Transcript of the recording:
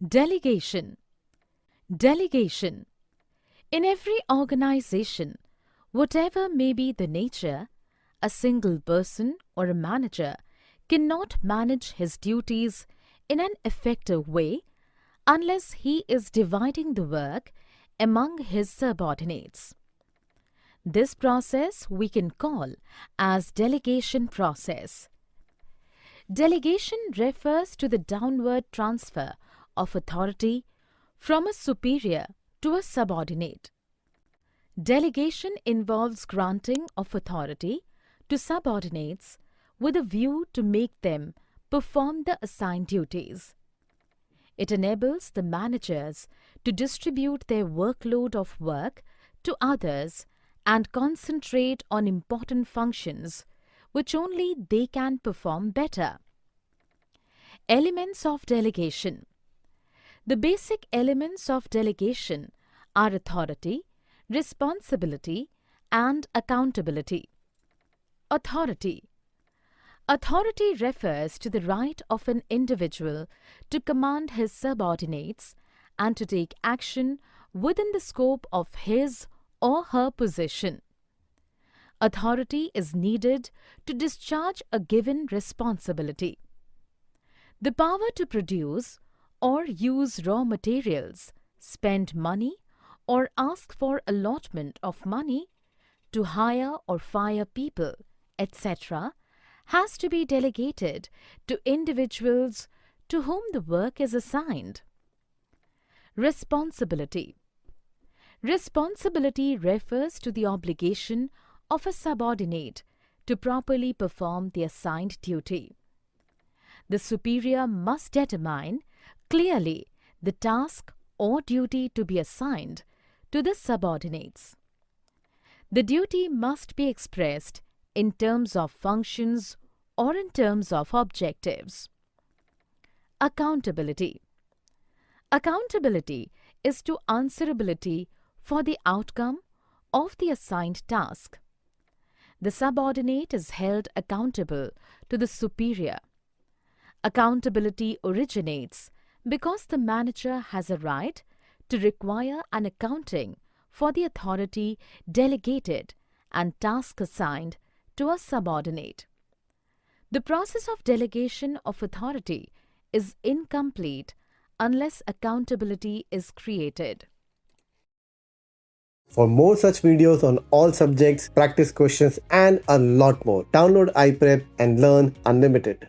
Delegation. Delegation. In every organization, whatever may be the nature, a single person or a manager cannot manage his duties in an effective way unless he is dividing the work among his subordinates. This process we can call as delegation process. Delegation refers to the downward transfer of authority from a superior to a subordinate. Delegation involves granting of authority to subordinates with a view to make them perform the assigned duties. It enables the managers to distribute their workload of work to others and concentrate on important functions which only they can perform better. Elements of delegation. The basic elements of delegation are authority, responsibility, and accountability. Authority. Authority refers to the right of an individual to command his subordinates and to take action within the scope of his or her position. Authority is needed to discharge a given responsibility. The power to produce or use raw materials, spend money, or ask for allotment of money, to hire or fire people, etc., has to be delegated to individuals to whom the work is assigned. Responsibility. Responsibility refers to the obligation of a subordinate to properly perform the assigned duty. The superior must determine clearly the task or duty to be assigned to the subordinates. The duty must be expressed in terms of functions or in terms of objectives. Accountability. Accountability is to answerability for the outcome of the assigned task. The subordinate is held accountable to the superior. Accountability originates because the manager has a right to require an accounting for the authority delegated and task assigned to a subordinate. The process of delegation of authority is incomplete unless accountability is created. For more such videos on all subjects, practice questions, and a lot more, download iPrep and learn unlimited.